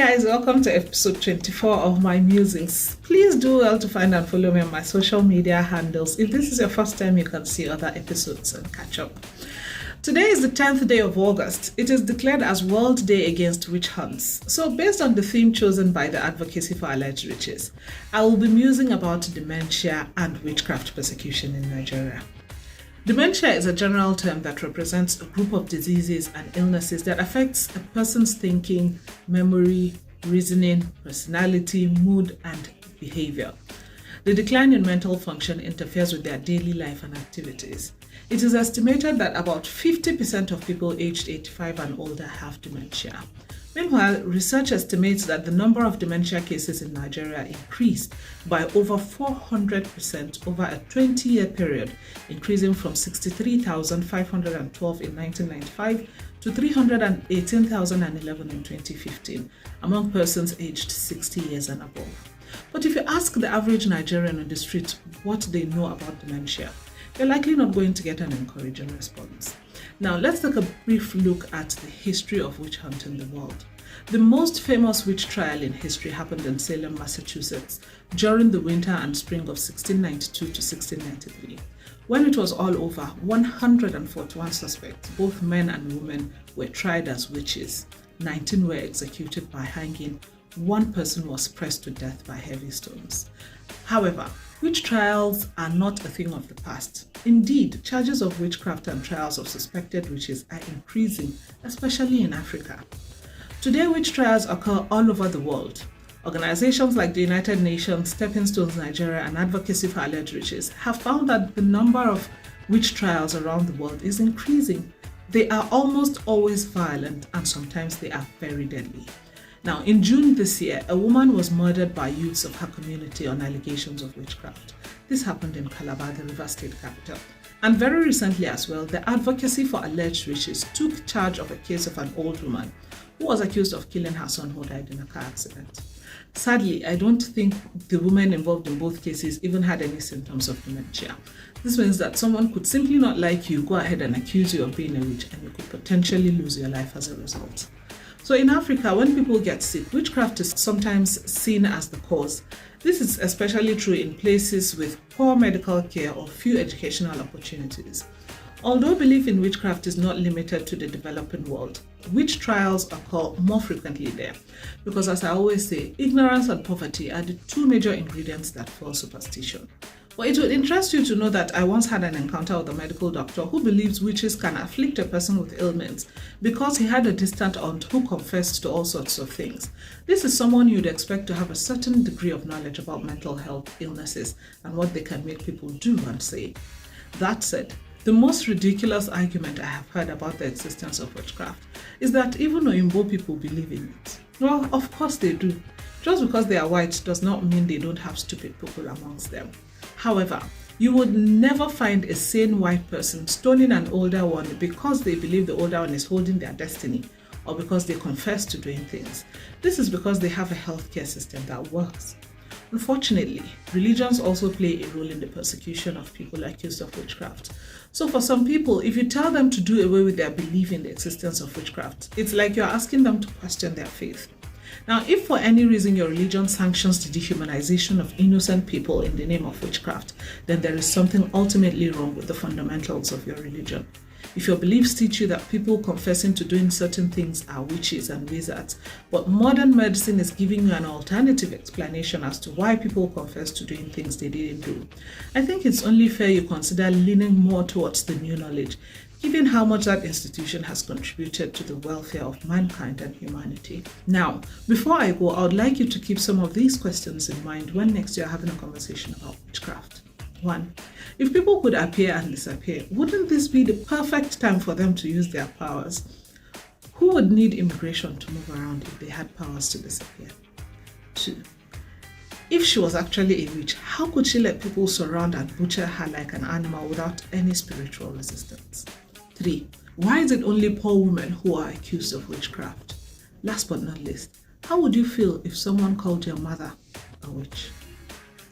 guys, welcome to episode 24 of my musings. Please do well to find and follow me on my social media handles. If this is your first time, you can see other episodes and catch up. Today is the 10th day of August. It is declared as World Day Against Witch Hunts. So based on the theme chosen by the Advocacy for Alleged Witches, I will be musing about dementia and witchcraft persecution in Nigeria. Dementia is a general term that represents a group of diseases and illnesses that affects a person's thinking, memory, reasoning, personality, mood, and behavior. The decline in mental function interferes with their daily life and activities. It is estimated that about 50% of people aged 85 and older have dementia. Meanwhile, research estimates that the number of dementia cases in Nigeria increased by over 400% over a 20-year period, increasing from 63,512 in 1995 to 318,011 in 2015 among persons aged 60 years and above. But if you ask the average Nigerian on the street what they know about dementia, you're likely not going to get an encouraging response. Now, let's take a brief look at the history of witch hunt in the world. The most famous witch trial in history happened in Salem, Massachusetts, during the winter and spring of 1692 to 1693. When it was all over, 141 suspects, both men and women, were tried as witches. 19 were executed by hanging. One person was pressed to death by heavy stones. However, witch trials are not a thing of the past. Indeed, charges of witchcraft and trials of suspected witches are increasing, especially in Africa. Today, witch trials occur all over the world. Organizations like the United Nations, Stepping Stones Nigeria, and Advocacy for Alleged Witches have found that the number of witch trials around the world is increasing. They are almost always violent, and sometimes they are very deadly. Now, in June this year, a woman was murdered by youths of her community on allegations of witchcraft. This happened in Calabar, the River State capital. And very recently as well, the Advocacy for Alleged Witches took charge of a case of an old woman who was accused of killing her son who died in a car accident. Sadly, I don't think the women involved in both cases even had any symptoms of dementia. This means that someone could simply not like you, go ahead and accuse you of being a witch, and you could potentially lose your life as a result. So in Africa, when people get sick, witchcraft is sometimes seen as the cause. This is especially true in places with poor medical care or few educational opportunities. Although belief in witchcraft is not limited to the developing world, witch trials occur more frequently there because, as I always say, ignorance and poverty are the two major ingredients that fuel superstition. But it would interest you to know that I once had an encounter with a medical doctor who believes witches can afflict a person with ailments because he had a distant aunt who confessed to all sorts of things. This is someone you'd expect to have a certain degree of knowledge about mental health illnesses and what they can make people do and say. That said, the most ridiculous argument I have heard about the existence of witchcraft is that even Oyinbo people believe in it. Well, of course they do. Just because they are white does not mean they don't have stupid people amongst them. However, you would never find a sane white person stoning an older one because they believe the older one is holding their destiny or because they confess to doing things. This is because they have a healthcare system that works. Unfortunately, religions also play a role in the persecution of people accused of witchcraft. So for some people, if you tell them to do away with their belief in the existence of witchcraft, it's like you're asking them to question their faith. Now, if for any reason your religion sanctions the dehumanization of innocent people in the name of witchcraft, then there is something ultimately wrong with the fundamentals of your religion. If your beliefs teach you that people confessing to doing certain things are witches and wizards, but modern medicine is giving you an alternative explanation as to why people confess to doing things they didn't do, I think it's only fair you consider leaning more towards the new knowledge, given how much that institution has contributed to the welfare of mankind and humanity. Now, before I go, I would like you to keep some of these questions in mind when next you're having a conversation about witchcraft. 1. If people could appear and disappear, wouldn't this be the perfect time for them to use their powers? Who would need immigration to move around if they had powers to disappear? 2. If she was actually a witch, how could she let people surround and butcher her like an animal without any spiritual resistance? 3. Why is it only poor women who are accused of witchcraft? Last but not least, how would you feel if someone called your mother a witch?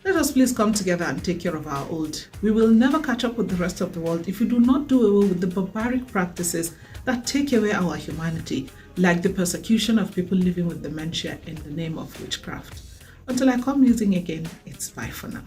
Let us please come together and take care of our old. We will never catch up with the rest of the world if we do not do away with the barbaric practices that take away our humanity, like the persecution of people living with dementia in the name of witchcraft. Until I come using again, it's bye for now.